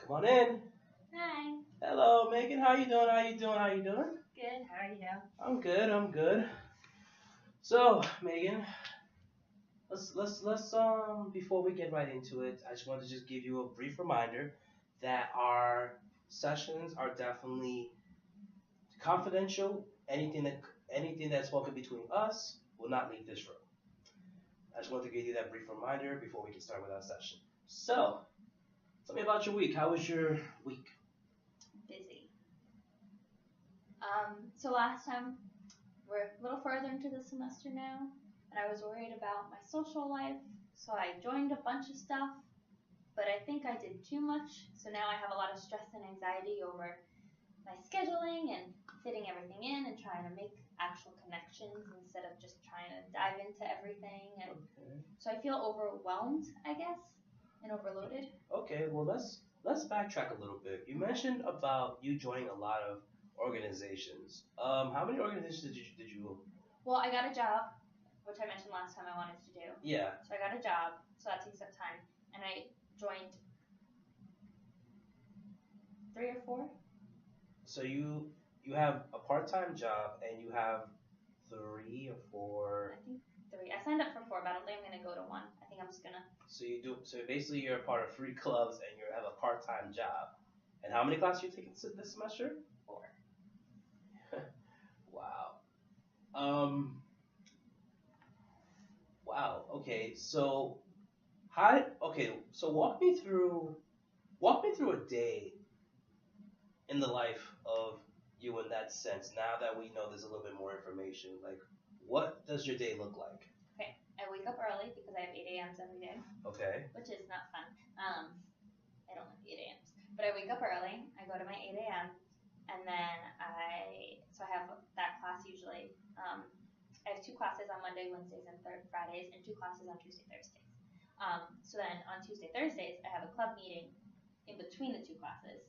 Come on in. Hi. Hello, Megan. How you doing? How you doing? How you doing? Good. How are you? I'm good. I'm good. So, Megan, let's before we get right into it, I just want to just give you a brief reminder that our sessions are definitely confidential. Anything that's spoken between us will not leave this room. I just want to give you that brief reminder before we can start with our session. So, tell me about your week. How was your week? Busy. So last time we're a little further into the semester now, and I was worried about my social life, so I joined a bunch of stuff, but I think I did too much, so now I have a lot of stress and anxiety over my scheduling and fitting everything in and trying to make actual connections instead of just trying to dive into everything, and Okay. so I feel overwhelmed, I guess, and overloaded. Okay, well let's backtrack a little bit. You mentioned about you joining a lot of organizations. How many organizations did you? Well, I got a job, which I mentioned last time I wanted to do. Yeah. So I got a job, so that takes up time, and I joined 3 or 4. So you have a part-time job and you have 3 or 4. I think 3. I signed up for 4, but I don't think I'm gonna go to one. I think I'm just gonna So you do. So basically, you're a part of 3 clubs and you have a part-time job. And how many classes you taking this semester? 4. Wow. Um. Wow. Okay. So how? Okay. So walk me through a day in the life of you in that sense. Now that we know there's a little bit more information, like what does your day look like? Okay. I wake up early because I have 8 a.m.s every day, Okay. which is not fun. I don't like 8 a.m.s, but I wake up early. I go to my 8 a.m. and then I have that class usually. I have 2 classes on Monday, Wednesdays, and Fridays, and 2 classes on Tuesday, Thursdays. So then on Tuesday, Thursdays, I have a club meeting in between the 2 classes,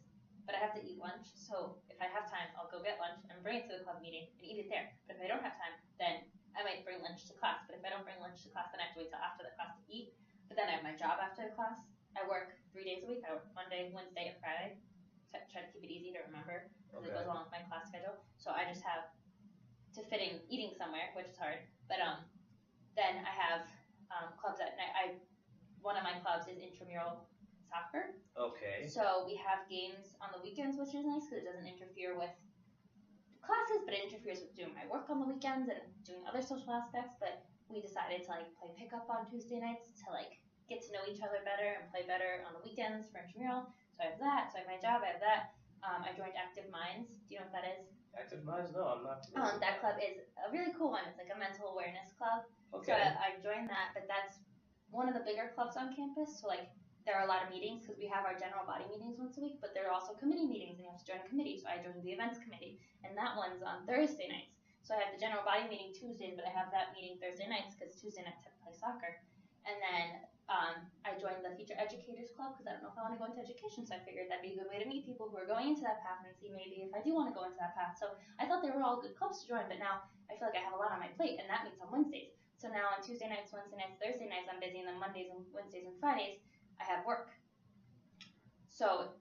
but I have to eat lunch. So if I have time, I'll go get lunch and bring it to the club meeting and eat it there. But if I don't have time, then I might bring lunch to class. But if I don't bring lunch to class, then I have to wait till after the class to eat. But then I have my job after the class. I work 3 days a week. I work Monday, Wednesday, and Friday. Try to keep it easy to remember because it Okay. goes along with my class schedule. So I just have to fit in eating somewhere, which is hard. But then I have clubs at night. One of my clubs is intramural soccer. Okay. So we have games on the weekends, which is nice because it doesn't interfere with classes, but it interferes with doing my work on the weekends and doing other social aspects. But we decided to play pickup on Tuesday nights to get to know each other better and play better on the weekends for intramural. So I have that. So I have my job. I have that. I joined Active Minds. Do you know what that is? Active Minds? No, I'm not familiar with That club is a really cool one. It's like a mental awareness club. Okay. So I joined that, but that's one of the bigger clubs on campus. So there are a lot of meetings because we have our general body meetings once a week, but there are also committee meetings and you have to join a committee. So I joined the events committee, and that one's on Thursday nights. So I have the general body meeting Tuesdays, but I have that meeting Thursday nights because Tuesday nights I play soccer. And then I joined the Future Educators Club because I don't know if I want to go into education. So I figured that'd be a good way to meet people who are going into that path and see maybe if I do want to go into that path. So I thought they were all good clubs to join, but now I feel like I have a lot on my plate, and that means on Wednesdays. So now on Tuesday nights, Wednesday nights, Thursday nights, I'm busy, and then Mondays and Wednesdays and Fridays, I have work. So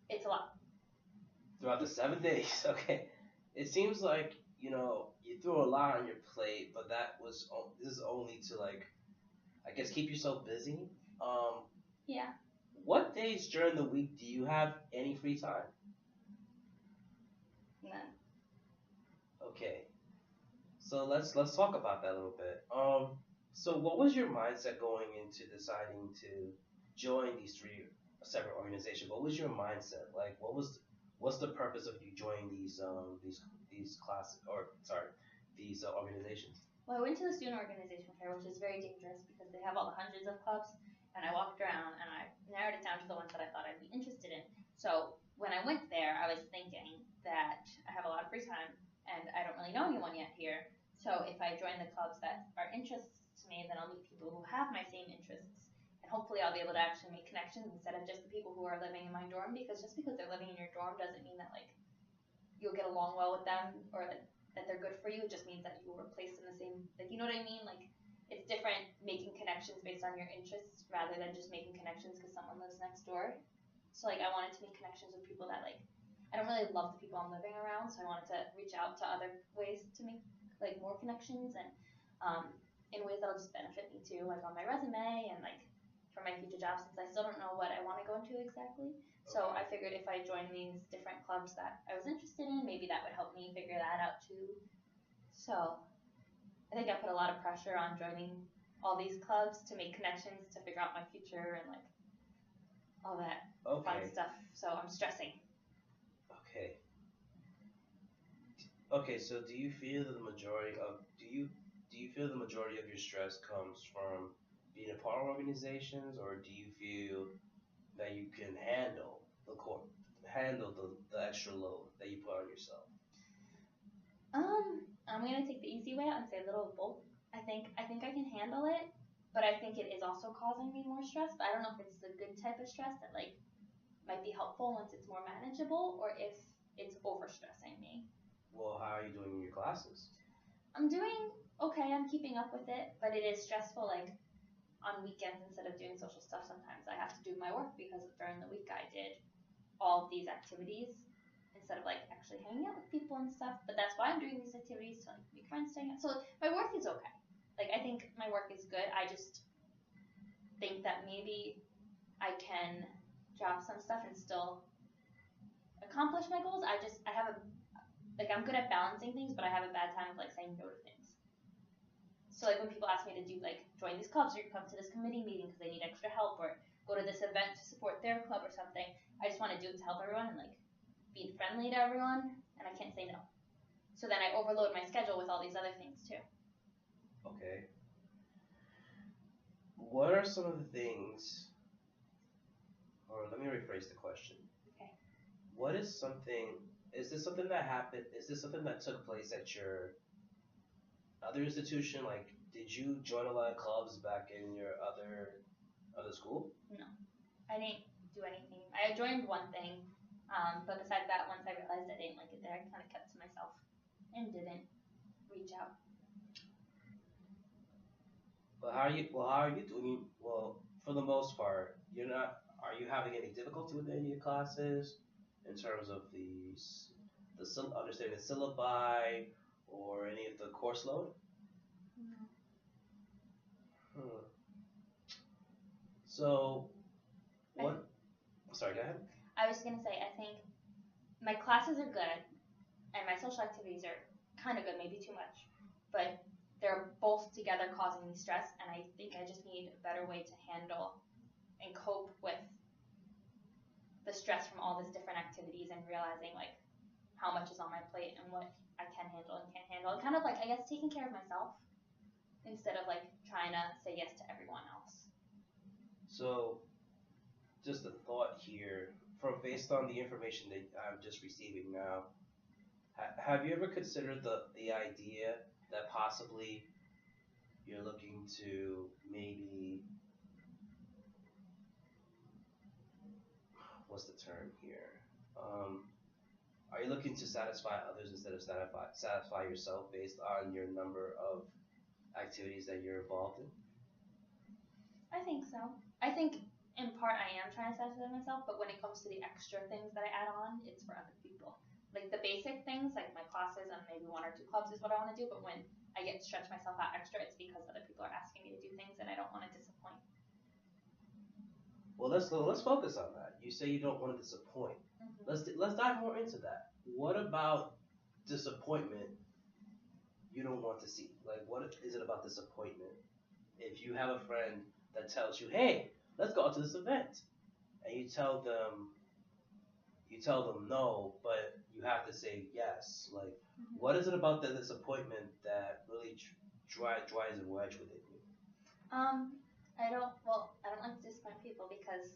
it's a lot. Throughout the 7 days. Okay. It seems like you threw a lot on your plate, but this is only to I guess keep yourself busy. Yeah. What days during the week do you have any free time? None. Okay. So let's talk about that a little bit. So what was your mindset going into deciding to join these 3 separate organizations? What was your mindset? Like, what's the purpose of you joining these classes or sorry, these organizations? Well, I went to the student organization fair, which is very dangerous because they have all the hundreds of clubs, and I walked around and I narrowed it down to the ones that I thought I'd be interested in. So when I went there, I was thinking that I have a lot of free time and I don't really know anyone yet here. So if I join the clubs that are interests to me, then I'll meet people who have my same interests. And hopefully I'll be able to actually make connections instead of just the people who are living in my dorm, because just because they're living in your dorm doesn't mean that you'll get along well with them or that they're good for you. It just means that you were placed in the same, you know what I mean? It's different making connections based on your interests rather than just making connections because someone lives next door. So like I wanted to make connections with people that like I don't really love the people I'm living around, so I wanted to reach out to other ways to make like more connections and in ways that'll just benefit me too, like on my resume and like for my future jobs, since I still don't know what I want to go into exactly. So I figured if I joined these different clubs that I was interested in, maybe that would help me figure that out too. So I think I put a lot of pressure on joining all these clubs to make connections, to figure out my future and like all that fun stuff. So I'm stressing. Okay. Okay, so do you feel that the majority of your stress comes from being a part of organizations, or do you feel that you can handle the extra load that you put on yourself? I'm gonna take the easy way out and say a little of both. I think I can handle it, but I think it is also causing me more stress. But I don't know if it's the good type of stress that like might be helpful once it's more manageable, or if it's overstressing me. Well, how are you doing in your classes? I'm doing okay. I'm keeping up with it, but it is stressful. Like on weekends, instead of doing social stuff, sometimes I have to do my work because during the week I did all of these activities instead of like actually hanging out with people and stuff. But that's why I'm doing these activities to like make friends, staying out. So my work is okay. Like I think my work is good. I just think that maybe I can drop some stuff and still accomplish my goals. I have a like I'm good at balancing things, but I have a bad time of like saying no to things. So like when people ask me to do like join these clubs or come to this committee meeting because they need extra help or go to this event to support their club or something, I just want to do it to help everyone and like be friendly to everyone, and I can't say no. So then I overload my schedule with all these other things too. Okay. What are some of the things, or let me rephrase the question. Okay. Is this something that happened, is this something that took place at your other institution? Like, did you join a lot of clubs back in your other school? No, I didn't do anything. I joined one thing, but besides that, once I realized I didn't like it there, I kind of kept to myself and didn't reach out. But how are you doing? Well, for the most part, you're not. Are you having any difficulty with any of your classes in terms of understanding the syllabi or any of the course load? No. So, what? Sorry, go ahead. I was gonna say, I think my classes are good, and my social activities are kind of good, maybe too much, but they're both together causing me stress, and I think I just need a better way to handle and cope with the stress from all these different activities and realizing like how much is on my plate and what I can handle and can't handle. And kind of like, I guess, taking care of myself instead of like trying to say yes to everyone else. So, just a thought here, based on the information that I'm just receiving now, have you ever considered the idea that possibly you're looking to maybe, what's the term here? Are you looking to satisfy others instead of satisfy yourself based on your number of activities that you're involved in? I think so. I think in part I am trying to satisfy myself, but when it comes to the extra things that I add on, it's for other people. Like the basic things, like my classes and maybe one or two clubs is what I want to do, but when I get to stretch myself out extra, it's because other people are asking me to do things and I don't want to disappoint. Well, let's focus on that. You say you don't want to disappoint. Mm-hmm. Let's dive more into that. What about disappointment you don't want to see? Like, what is it about disappointment? If you have a friend that tells you, "Hey, let's go out to this event," and you tell them no, but you have to say yes. Like, what is it about the disappointment that really drives a wedge within you? I don't like to disappoint people because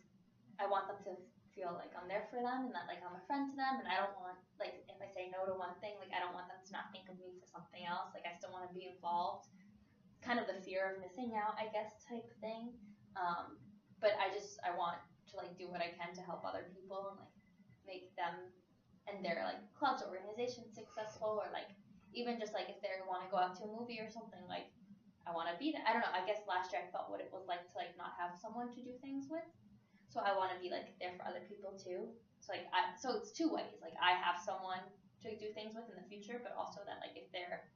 I want them to feel like I'm there for them and that like I'm a friend to them, and I don't want, like, if I say no to one thing, like I don't want them to not think of me for something else. Like I still want to be involved. Kind of the fear of missing out, I guess, type thing. But I want to like do what I can to help other people and like make them and their like clubs or organizations successful, or like even just like if they want to go out to a movie or something, like I want to be there. I don't know. I guess last year I felt what it was like to like not have someone to do things with. So So I want to be like there for other people too. So like so it's two ways. Like I have someone to do things with in the future, but also that like if they're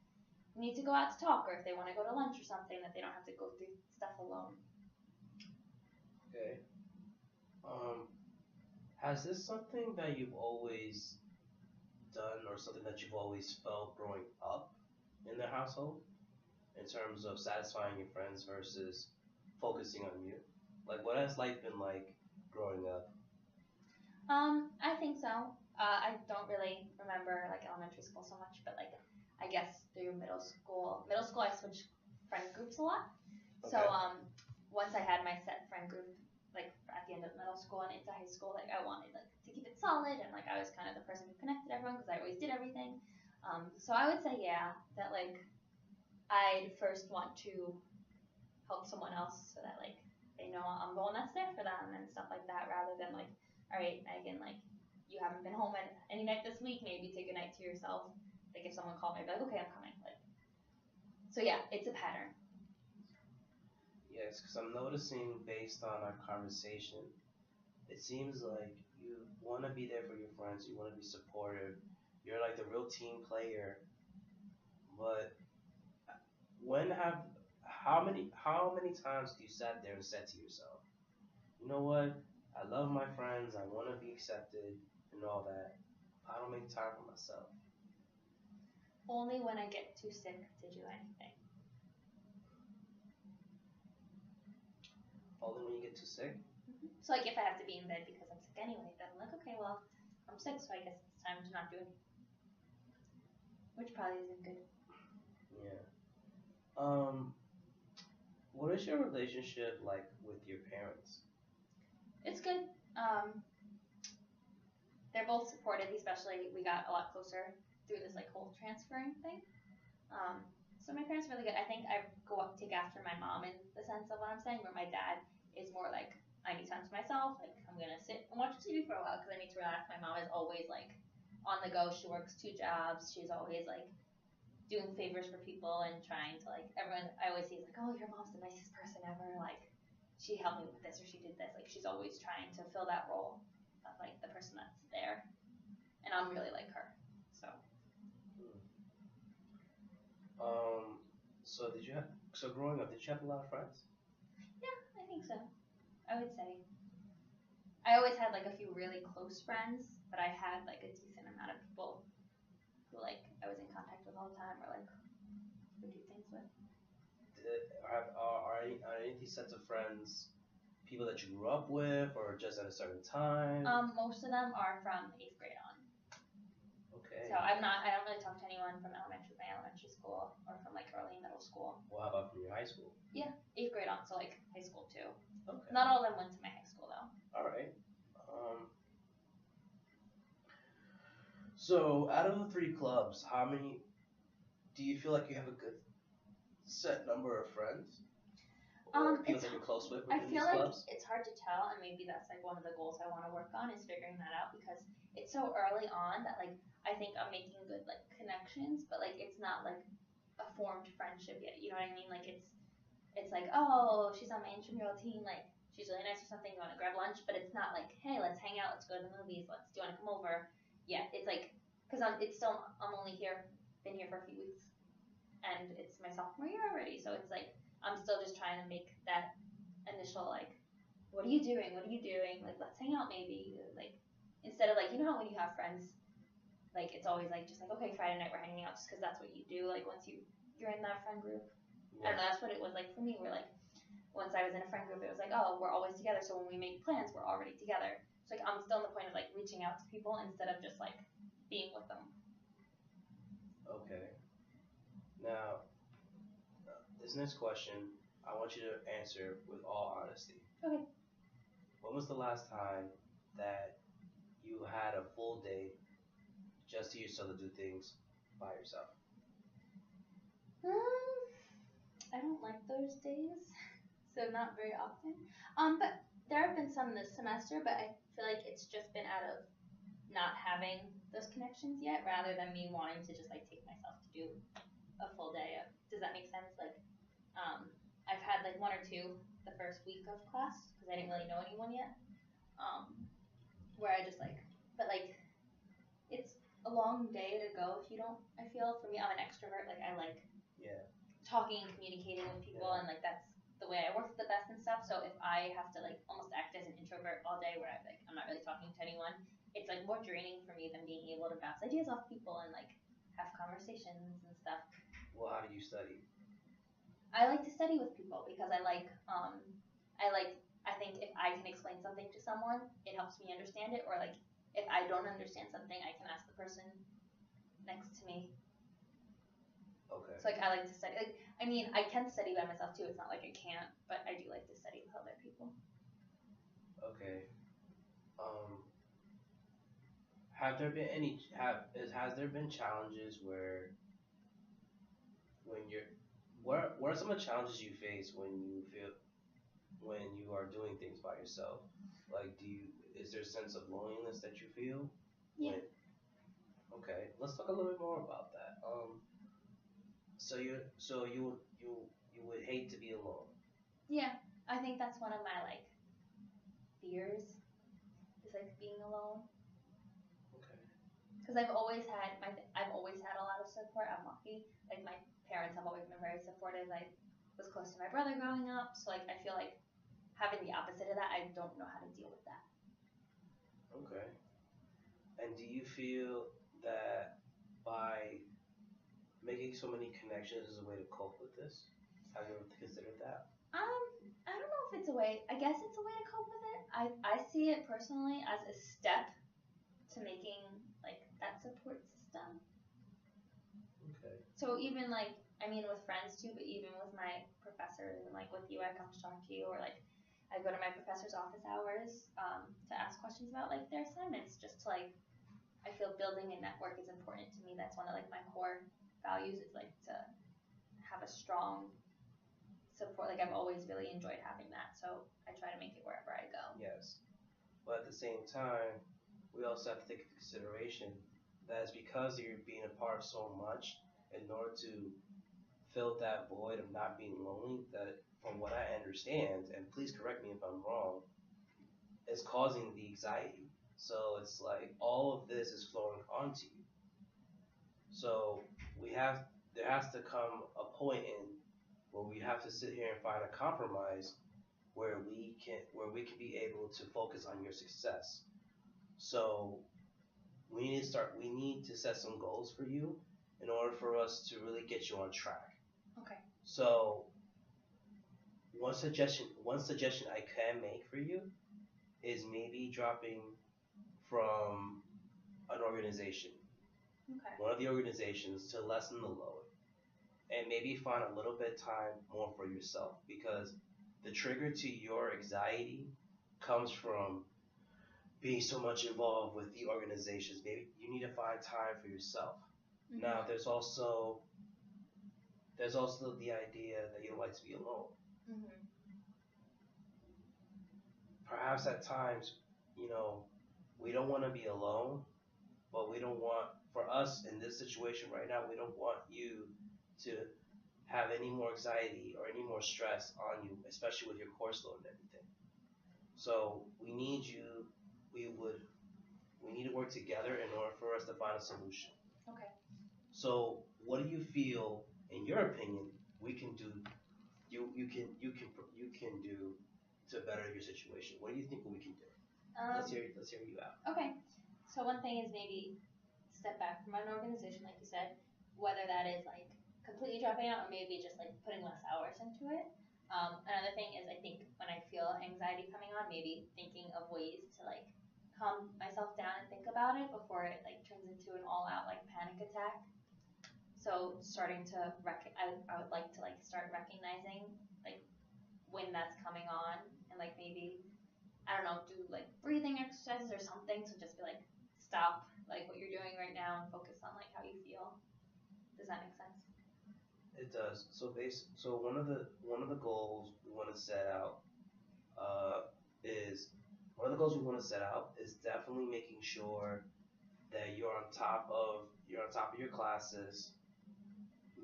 need to go out to talk or if they want to go to lunch or something, that they don't have to go through stuff alone. Okay. Has this something that you've always done or something that you've always felt growing up in the household in terms of satisfying your friends versus focusing on you? Like, what has life been like growing up? I think so. I don't really remember like elementary school so much, but like I guess through middle school I switched friend groups a lot. Okay. So once I had my set friend group, like at the end of middle school and into high school, like I wanted like to keep it solid and like I was kind of the person who connected everyone because I always did everything. So I would say yeah, that like I'd first want to help someone else so that like they know I'm the one that's there for them and stuff like that, rather than like, all right, Megan, like you haven't been home any night this week, maybe take a night to yourself. Like if someone called me, I'd be like, okay, I'm coming. Like, so yeah, it's a pattern. Yes, because I'm noticing based on our conversation, it seems like you want to be there for your friends, you want to be supportive, you're like the real team player. But when have how many times have you sat there and said to yourself, you know what? I love my friends, I want to be accepted and all that. I don't make time for myself. Only when I get too sick to do anything. Only when you get too sick? So like if I have to be in bed because I'm sick anyway, then I'm like, okay, well, I'm sick, so I guess it's time to not do anything. Which probably isn't good. Yeah. What is your relationship like with your parents? It's good. They're both supportive, especially we got a lot closer through this like whole transferring thing. So my parents are really good. I think I take after my mom in the sense of what I'm saying, where my dad is more like, I need time to myself. Like I'm gonna sit and watch TV for a while because I need to relax. My mom is always like on the go. She works 2 jobs. She's always like doing favors for people and trying to like everyone. I always see is like, oh, your mom's the nicest person ever. Like she helped me with this or she did this. Like she's always trying to fill that role of like the person that's there, and I'm really like her. So. So growing up, did you have a lot of friends? Yeah, I think so. I would say. I always had like a few really close friends, but I had like a decent amount of people who like I was in contact with all the time or like would do things with. Are any of these sets of friends people that you grew up with or just at a certain time? Most of them are from 8th grade on. Okay. So I don't really talk to anyone from my elementary school or from like early middle school. Well, how about from your high school? Yeah, 8th grade on, so like high school too. Okay. Not all of them went to my high school though. All right. So out of the 3 clubs, how many do you feel like you have a good set number of friends? Or people that you're close with I within feel these like clubs? it's hard to tell, and maybe that's like one of the goals I want to work on is figuring that out because it's so early on that like I think I'm making good like connections, but like it's not like a formed friendship yet. You know what I mean? Like it's like, oh, she's on my intramural team, like she's really nice or something. You want to grab lunch, but it's not like, hey, let's hang out, let's go to the movies, do you want to come over? Yeah, it's like because I'm only been here for a few weeks, and it's my sophomore year already, so it's like I'm still just trying to make that initial like, what are you doing? What are you doing? Like let's hang out maybe. Like instead of like how when you have friends, like it's always like just like okay Friday night we're hanging out just because that's what you do. Like once you're in that friend group. Yeah. I don't know. That's what it was like for me. We're like once I was in a friend group, it was like oh we're always together. So when we make plans, we're already together. So like I'm still in the point of like reaching out to people instead of just like being with them. Okay. Now, this next question, I want you to answer with all honesty. Okay. When was the last time that you had a full day just to yourself to do things by yourself? I don't like those days, so not very often. But there have been some this semester, but I feel like it's just been out of not having those connections yet, rather than me wanting to just like take myself to do a full day of. Does that make sense? Like, I've had like 1 or 2 the first week of class because I didn't really know anyone yet. where I just like, but like, it's a long day to go if you don't. I feel for me, I'm an extrovert. Like I like Yeah. talking and communicating with people, Yeah. and like that's the way I work the best and stuff. So if I have to like almost act as an introvert all day, where I'm not really talking to anyone, it's like more draining for me than being able to bounce ideas off people and like have conversations and stuff. Well, how do you study? I like to study with people because I think if I can explain something to someone, it helps me understand it, or like if I don't understand something, I can ask the person next to me. Okay. So like I like to study. Like I mean, I can study by myself too. It's not like I can't, but I do like to study with other people. Okay. Um, have there been has there been challenges where when you're what are some of the challenges you face when you are doing things by yourself? Like, is there a sense of loneliness that you feel? Yeah. Okay, let's talk a little bit more about that. So you would hate to be alone. Yeah, I think that's one of my like fears is like being alone. Okay. Because I've always had a lot of support. I'm lucky. Like my parents have always been very supportive. I was close to my brother growing up, so like I feel like having the opposite of that, I don't know how to deal with that. Okay. And do you feel that by making so many connections is a way to cope with this? Have you ever considered that? I don't know if it's a way. I guess it's a way to cope with it. I see it personally as a step to making like that support system. Okay. So even like I mean with friends too, but even with my professors and like with you, I come to talk to you, or like I go to my professor's office hours to ask questions about like their assignments. Just to like I feel building a network is important to me. That's one of like my core values is like to have a strong support. Like I've always really enjoyed having that, so I try to make it wherever I go. Yes. But at the same time, we also have to take into consideration that it's because you're being apart so much in order to fill that void of not being lonely that from what I understand, and please correct me if I'm wrong, is causing the anxiety. So it's like all of this is flowing onto you. So there has to come a point in where we have to sit here and find a compromise where we can be able to focus on your success. So we need to set some goals for you in order for us to really get you on track. Okay. So one suggestion I can make for you is maybe dropping from an organization, Okay. one of the organizations, to lessen the load, and maybe find a little bit of time more for yourself, because the trigger to your anxiety comes from being so much involved with the organizations. Maybe you need to find time for yourself. Mm-hmm. Now there's also the idea that you don't like to be alone. Mm-hmm. Perhaps at times, we don't want to be alone, but we don't want, for us in this situation right now, we don't want you to have any more anxiety or any more stress on you, especially with your course load and everything. So we need to work together in order for us to find a solution. Okay. So what do you feel, in your opinion, we can do? You can do to better your situation. What do you think we can do? Let's hear you out. Okay. So one thing is maybe step back from an organization, like you said, whether that is like completely dropping out or maybe just like putting less hours into it. Another thing is I think when I feel anxiety coming on, maybe thinking of ways to like calm myself down and think about it before it like turns into an all-out like panic attack. So starting to I would like to like start recognizing like when that's coming on, and like maybe I don't know, do like breathing exercises or something to just be like stop like what you're doing right now and focus on like how you feel. Does that make sense? It does. So one of the goals we want to set out is definitely making sure that you're on top of your classes.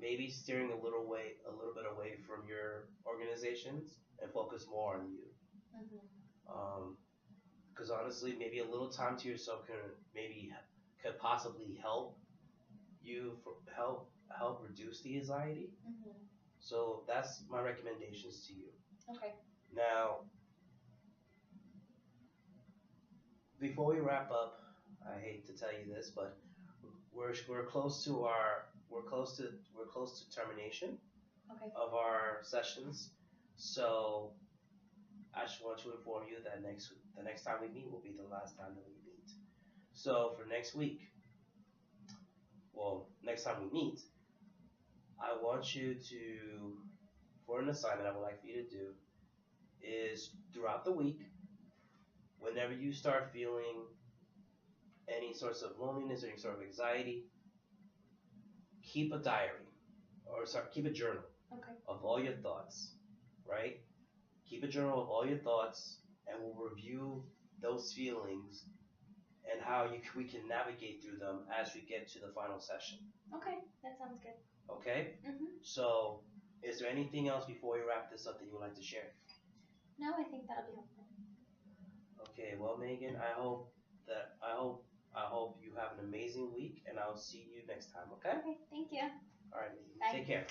Maybe steering a little bit away from your organizations and focus more on you. Mm-hmm. Because because honestly, maybe a little time to yourself could possibly help you help reduce the anxiety. Mhm. So that's my recommendations to you. Okay. Now, before we wrap up, I hate to tell you this, but we're close to termination Okay. of our sessions. So I just want to inform you that the next time we meet will be the last time that we meet. So for next week, well, next time we meet, I want you to, for an assignment I would like for you to do, is throughout the week, whenever you start feeling any sorts of loneliness or any sort of anxiety, keep a diary, or sorry, keep a journal Okay. of all your thoughts, right? Keep a journal of all your thoughts, and we'll review those feelings and how we can navigate through them as we get to the final session. Okay, that sounds good. Okay? Mhm. So, is there anything else before we wrap this up that you would like to share? No, I think that'll be helpful. Okay, well, Megan, I hope you have an amazing week, and I'll see you next time. Okay? Okay, thank you. All right, Megan. Bye. Take care.